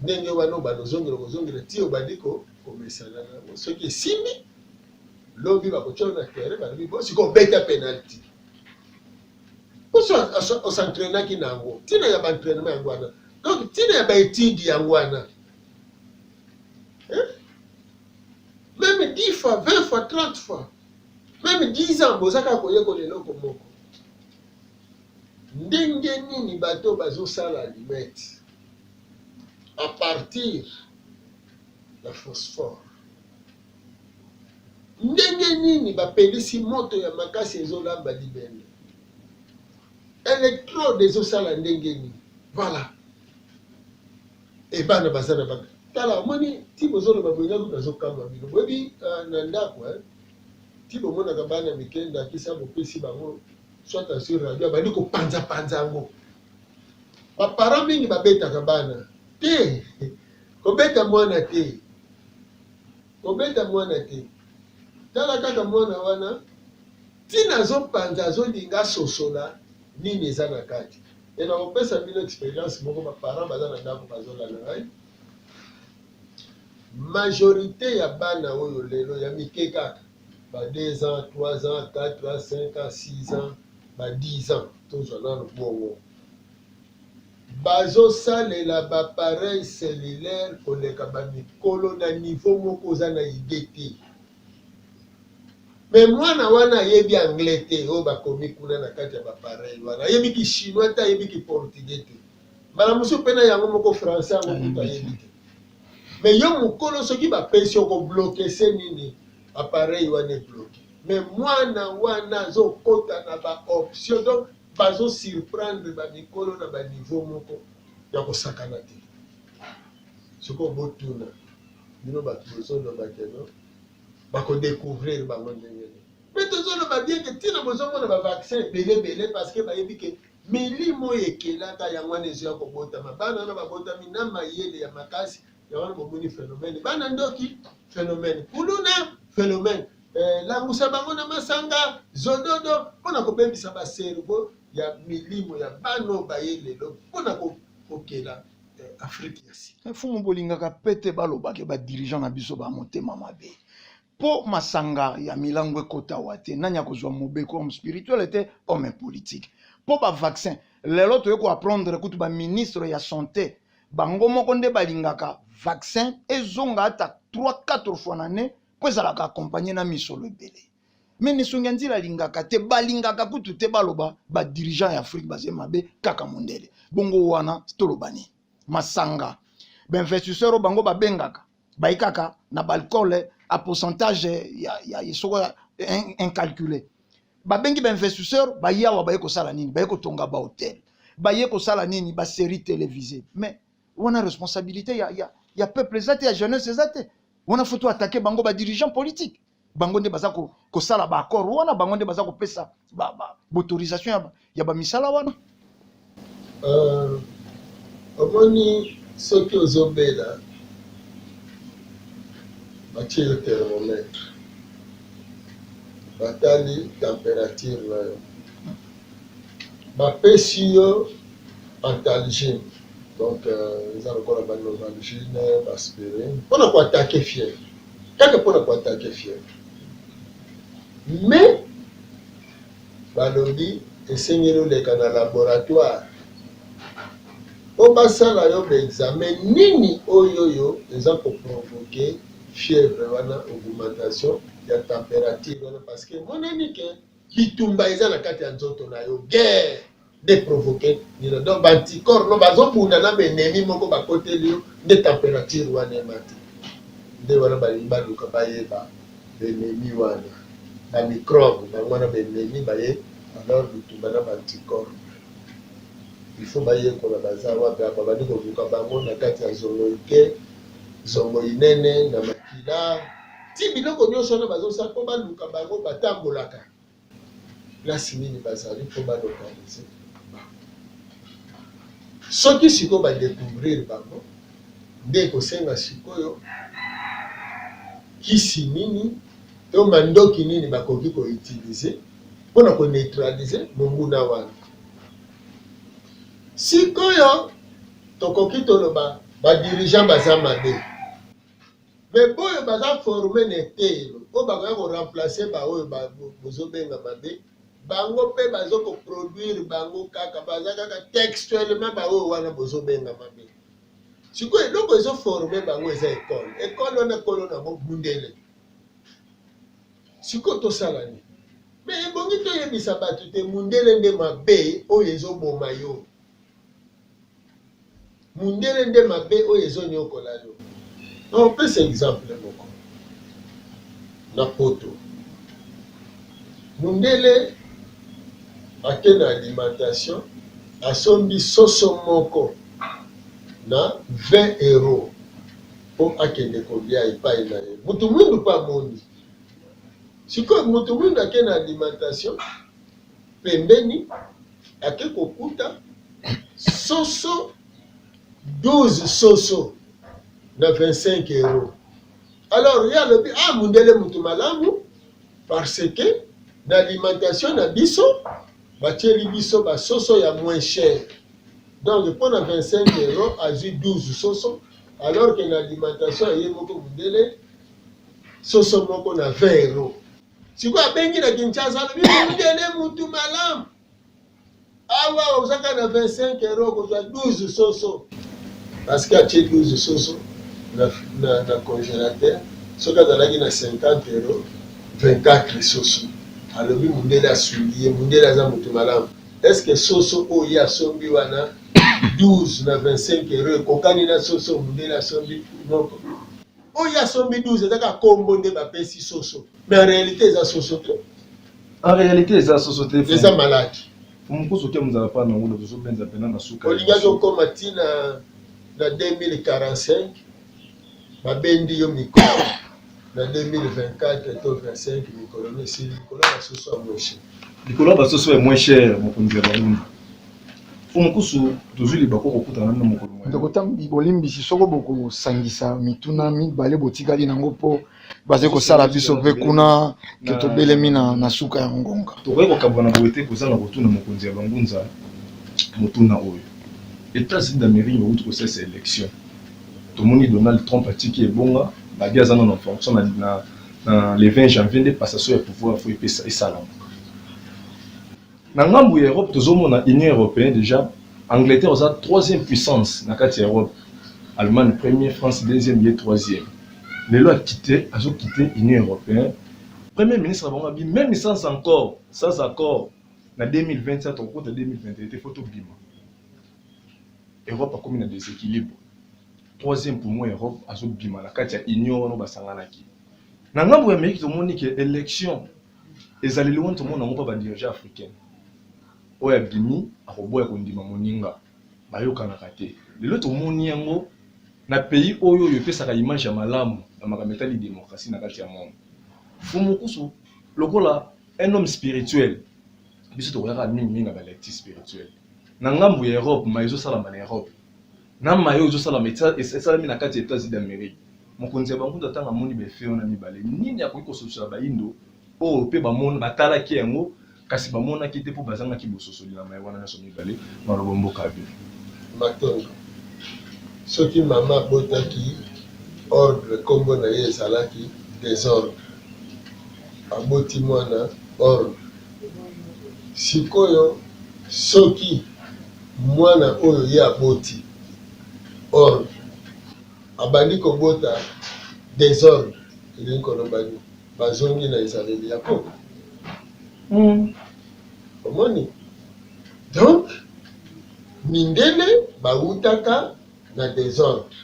ndenge wana obanda ozongela ti obandi komesana nango soki esimbi lobi bakotia na terrain balobi bosi kobeta penalty poso osentraînaki na yango ntina ya baentraînement yango wana donc ntina ya baétude yango wana même 10 fois 20 fois 30 fois même 10 ans boza kaka koyekola eloko moko ndenge nini bato bazosala limete à partir la phosphore ndenge nini bapelisi moto ya makasi ezolamba libende électrode ezosala ndenge nini voilà ebana baza na baka tala omoni ti bozoloba boyinga kuta azokamba bino boyebi na ndako ti bomonaka bana mikenda akisa bopesi bango soit sur radio abandi kopanzapanza yango baparent mingi babetaka bana te kobeta mwana te tala kaka mwana wana ntina azopanza azolinga asosola nini eza na kati ena kopesa bino expérience moko baparent baza na ndako bazolala ngai majorité ya bana oyo lelo ya mike kaka ba 2 ans 3 ans 4 ans 5 ans 6 ans ba 10 ans tozwa nano bongo bazosalela bapareil cellulaire koleka bamikolo na niveau moko oza na ide te me mwana wana ayebi anglais te oyo bakomi kuna na kati ya bapareil wana ayebiki chinois te ayebiki portugais te mbala mosusu mpena yango moko français yango kutu ayebi te me yo mokolo soki bapesi okobloke se nini appareil wana ebloke me mwana wana azokota na baoption donc bazosurprendre bamikolo na baniveau moko ya kosakana te soki obotuna bino bato bozoloba keno bakodécouvrir bango ndenge me tozoloba bien ke ntina bozomona bavaccin ebelebele parce que bayebi ke milimo oyo ekelaka yango wana ezo ya kobotama bana wana babotami na mayele ya makasi yango wana bomoni phénomène bana ndoki phénomène kuluna phénomène langusa bango na masanga zododo mpona kobebisa baservo ya milimo ya bano baye lelo mpona kokela afrique ya sika fumu bolingaka pete balobake badirigeant na biso bamotema mabe mpo masanga ya milango ekota wa te nani akozwa mobeko homme spirituel te homme politique mpo bavaccin lelo toye koapprendre kutu baministre ya santé bango moko nde balingaka vaccin ezonga ata 3-4 fois na ne po ezalaka akompagne na misolo ebele me nisongi ya nzela alingaka te balingaka kutu te baloba badirigeant ya afrique baze mabe kaka mondele bongo wana tolobani masanga bainvestisseur bango babengaka bayikaka na balcool a pourcentage ya soko incalculé babengi bainvestisseur bayawa baye kosala nini baye kotonga bahotel baye kosala nini basérie télévisée mais wana responsabilité ya peuple eza te ya jeunesse eza te wana foto attaquer bango badirigeant politique bango nde baza kosala baaccord wana bango nde baza kopesa autorisation ya bamisala wana omoni soki ozobela batie yo thermomètre batali température na yo bapesi yo antalgine donc eza lokola banovalgine baspirine mpona koatake fièvre kaka mpona koatake fièvre mais balobi esengeli oleka na laboratoire po basala yo baexamen nini oyo eza koprovoke fièvre wana augmentation ya température wana parce que monani ke bitumba eza na kati ya nzoto na yo guerre de provoquer nino donc banticorps no bazobunda na benemi moko bakoteli yo nde température wana emati nde wana balingi baluka bayeba benemi wana bamicrobe bango wana benemi baye alors bitumba na banticorps il faut bayekola baza wapi apa bandi kovuka bango na kati ya zoloike zongo inene na makila ti biloko nyonso wana bazosala mpo baluka bango batambolaka place nini bazali mpo balokalize soki sikoyo badécouvrir bango nde kosenga sikoyo kisi nini to mandoki nini bakoki koutilize mpona koneutralize monguna wana sikoyo tokoki toloba badirigant baza mabe me boyo baza forme na etelo oyo bakoya koremplace baoyo bozobenga mabe bango mpe bazokoproduire bango kaka baza kaka textuellement baoyo wana bozobenga mabe sikoyo eloko ezoforme bango eza ekole wana ekolo nango mundele sikoyo tosala nini me ebongi toyebisa bato te mundele nde mabe oyo ezoboma yo mundele nde mabe oyo ezonyokola yo opesa exemple moko na poto mundele ake na alimentation asombi soso moko na 20 € mpo akende kolia epai na ye mutu mwindu mpo amoni sikoyo mutu mwindu ake na alimentation pembeni ake kokuta soso 12 soso na 25 €. Alors ye alobi mundele mutu malamu parce que na alimentation na biso batieli biso basoso ya moins cher donc mpona 25 € azwi 12 soso alors que na alimentation aye moko mundele soso moko na 20 €. sikoyo abengi na Kinshasa alobi mundele mutu malamu awa ozaka na 25 € kozwa 12 soso parce que atie 12 soso na congélateur soki azalaki na 50 €, 24 soso alobi mundele asungi ye mundele aza mutu malamu est ce que soso oyo ye asombi wana 12 na 25 € ekokani na soso mundele asombi moko oyo asombi 12 ezaka kombo nde bapesi soso mais en réalité eza soso te en réalité eza soso te eza maladi mokusu oke mozala mpa nango na tozobenza mpena na suka olingaki okoma ntina na 2045 babendi yo mikolo na 2024 to 25 mikolo esili likolo ya basoso ya moshe likolo ya basoso ya moins cher mokonzi ya balungu fo mokusu tozwi libako kokutana na mokolo mwa ndeko tambi bolimbisi soko bokosangisa mituna mibale botikali nango mpo baze kosala biso mpe kuna ke tobelemi na suka ya ngonga tokoki kokabwa na boye te kozanga kotuna mokonzi ya bangunza motuna oyo États-Unis d'Amérique outi kosalisa élection tomoni Donald Trump atiki ebonga babi aza nano en fonction na le 20 janvier nde passation ya pouvoir fo epesa esalama na ngambu ya Europe tozomona Union européenne déjà Angleterre oza 3e puissance na kati ya Europe Allemagne premier, France deuxième et troisième lelo akite azokite Union européenne premier ministre bango abi même sans accord na 2027 tokokuta 2021 photo bima Europe a comme un déséquilibre. Troisième pour moi, Europe a zo bima la kati ya union no basanganaki. Na ngambo ya Amérique to moni ke élection ezali loin to mona ngopa ba dirigeant africain. Oya bimi akoboya kondima moninga bayoka na kate. Lelo to moni yango na pays oyo yo pesaka image ya malamu na makametali démocratie na kati ya monde. Fumu kusu lokola un homme spirituel. Biso to kaka mingi na ba lecture spirituel. Na ngambu ya Europe maizo salama na Europe na mayo zo salama esalami na kati ya États-Unis d'Amérique mokonzi ya bango tanga moni befeo na mibale nini akoki kososala baindo oyo pe bamona batalaki yango kasi bamonaki te mpo bazangaki bososoli na mayo wana nyonso mibale maloba mboka abi matondo soki mama abotaki ordre kombo na ye ezalaki désordre aboti mwana ordre sikoyo soki mwana oyo ye aboti ordre abandi kobota désordre elingi koloba nini bazongi na ezaleli ya Congo. Omoni, donc mindele bautaka na désordre,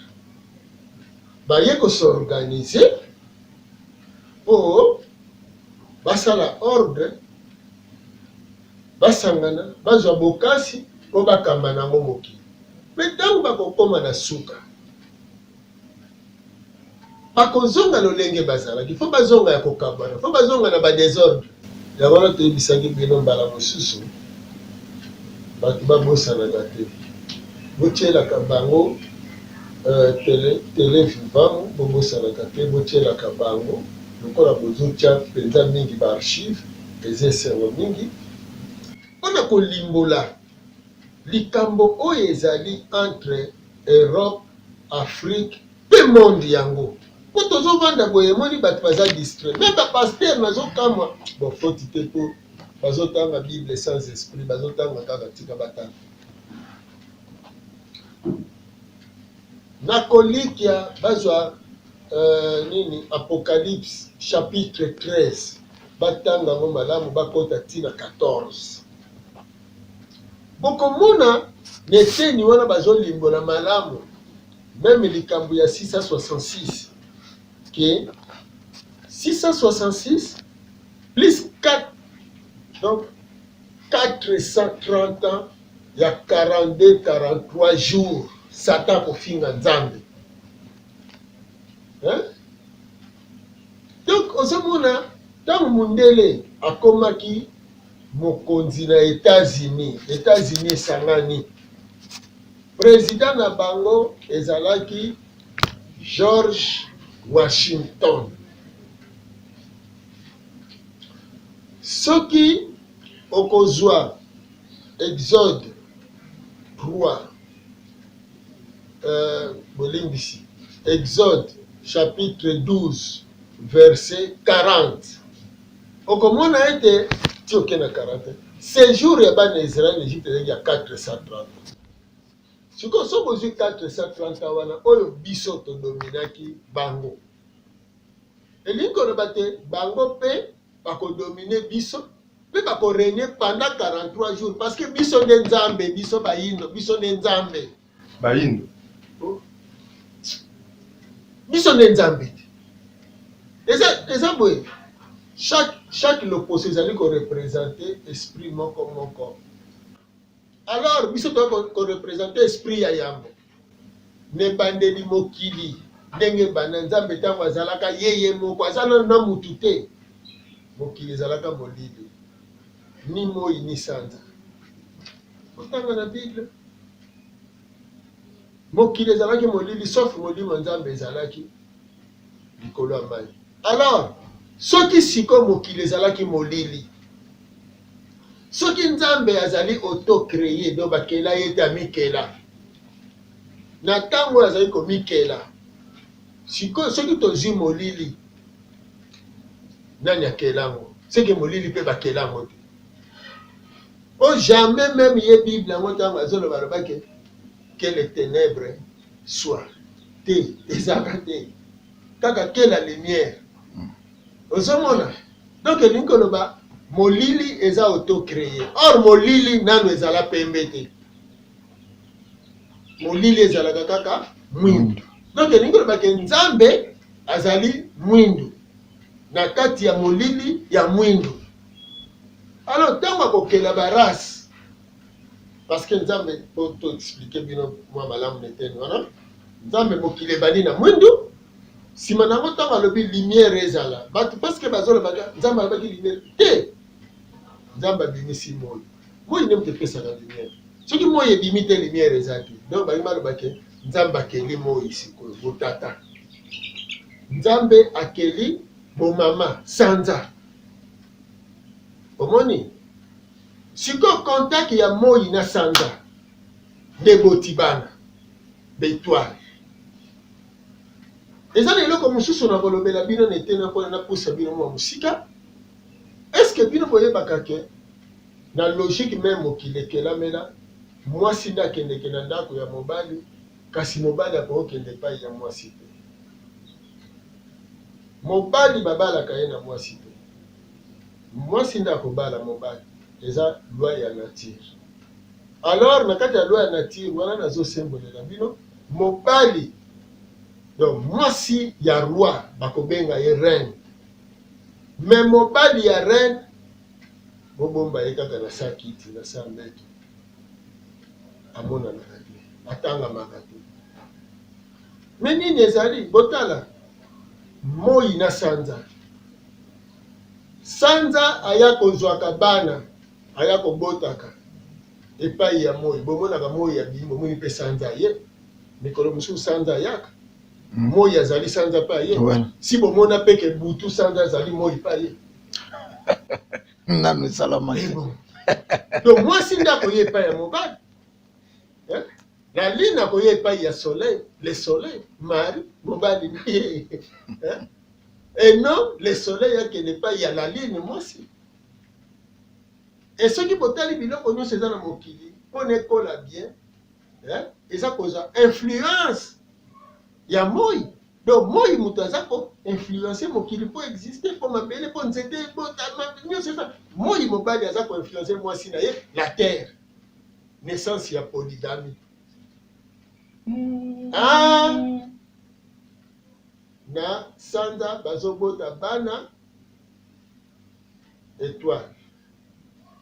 baye kosorganize po basala ordre, basangana bazwa bokasi po bakamba nango mokili. Me ntango bakokoma na suka bakozonga lolenge bazalaki, fo bazonga ya kokambana, fo bazonga na badésordre. Yango wana toyebisaki bino mbala mosusu bato babosanaka te, botielaka bango tele vivant, bobosanaka te, botielaka bango lokola bozotya mpenza mingi baarchive eza esengo mingi mpona kolimbola likambo oyo ezali entre Europe, Afrique mpe monde yango. Po tozovanda boye emoni bato baza distrait, me bapaster nazokamwa bofoti te po bazotanga Bible sans esprit, bazotanga kaka tika batanga. Na kolikia bazwa nini Apocalypse chapitre 13 batanga ngo malamu bakota tina 14. Bokomona neteni wana bazolimbola malamu même likambo ya 666 que 666 plus 4, donc 430 ans, il y a 42-43 jours, Satan kofinga nzambe. Hein? Donc, ozomona, tant mundele akomaki mokonzi na États-Unis esangani. Président na bango ezalaki George Washington. Soki okozwa Exode 3 bolimbisi Exode chapitre 12 verset 40 okomona ete tioke na 40 séjour ya bana Israël Égypte ezalaki ya 430. Siko so bozwi 430 wana oyo biso todominaki bango elingi koloba te bango mpe bakodomine biso mpe bakorenie pendant 43 jours parce que biso nde nzambe, biso bayindo, biso nde nzambe bayindo, biso nde nzambe. Eza boye chaque loposo ezali korepresente esprit moko. Alors biso toyei korepresente esprit ya yambo nebandeli mokili ndenge bana nzambe ntango azalaka yeye moko azala na mutu te. Mokili ezalaka molili ni moi ni sanza. Otanga na Bible mokili ezalaki molili sauf molimo nzambe ezalaki likolo ya mai. Alors soki siko mokili ezalaki molili, soki nzambe azali auto-créé do bakela ye te amikela na ntango azali komikela, siko soki tozwi molili nani akelango? Soki molili mpe bakelango te. O jamais même ye Bible yango ntango azoloba lobaki que les ténèbres soient te ezaka te kaka que la lumière. Ozomona donc elingi koloba molili eza auto-créé. Or molili nano ezala pembe te, molili ezalaka kaka mwindu. Donc elingi koloba ke nzambe azali mwindu na kati ya molili ya mwindu. Alors ntango akokela barase parce que nzambe po to expliquer bino mwa malamu neteni wana nzambe mokili ebandi na mwindu nsima nango ntango alobi lumière ezala bato parce que bazolobaka nzambe alobaki lumière te. Nzambe abimisi moi, moi nde moto epesaka lumière. Soki moi ebimi te lumière eza te. Donc bangi balobaki nzambe akeli moi sikoyo botata, nzambe akeli bomama sanza. Omoni siko contact ya moi na sanza nde botibana betwale. Eza na eloko mosusu na kolobela bino netena mpona napusa bino mwa mosika. Est-ce que bino boyebaka ke na logique même mokili ekelamela mwasi nde akendeke na ndako ya mobali kasi mobali akokende epai ya mwasi te? mobali babalaka ye na mwasi te. Mwasi nde akobala mobali, eza loi ya nature. Alors na kati ya loi ya nature wana nazosembolela bino, mobali donc mwasi ya roi bakobenga ye reine, mais mobali ya reine bobomba ye kaka na sa kiti na sa mbeto amonanaka te, atangamaka te. Me nini ezali botala moi na sanza. Sanza aya kozwaka bana aya kobotaka epai ya moi, bomonaka moi ya bimbo bomoni mpe sanza ye mikolo mosusu sanza ayaka moi azali sanza pa ye si bomona peke butu sanza azali moi pa ye nanu salama te. Donc mwasi nde akoye epai ya mobali, la lune akoye epai ya soleil, le soleil mari mobali na ye et non le soleil akende epai ya la lune mwasi. Et soki botali biloko nyonso eza na mokili mpona ekola bien eza kozwa influence ya moi. Donc moi moto aza ko influencer mokili mpo exister mpo mabele mpo nzete nyonso eza moi mobali aza ko influencer mwasi na ye la terre. Naissance ya polygamie. Na sanza bazobota bana étoile.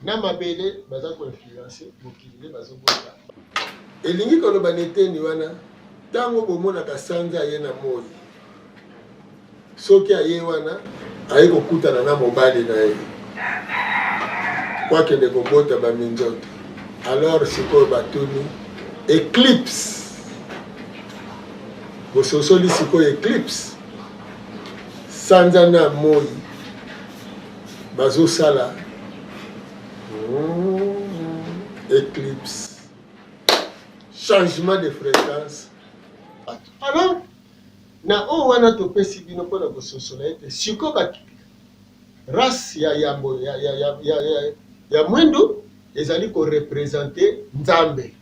Na mabele baza ko influencer mokili bazobota. Elingi koloba neteni wana tango bomonaka sanza ye na moi. Soki aye wana aye kokutana na mobali na ye kwakende kobota baminzoto, alors sikoyo batuni éclipse. Bososoli sikoyo éclipse sanza na moi bazosala éclipse, changement de fréquence. Alors na o wana topesi bino mpona kososola ete siko race ya mwindu ezali korepresente Nzambe.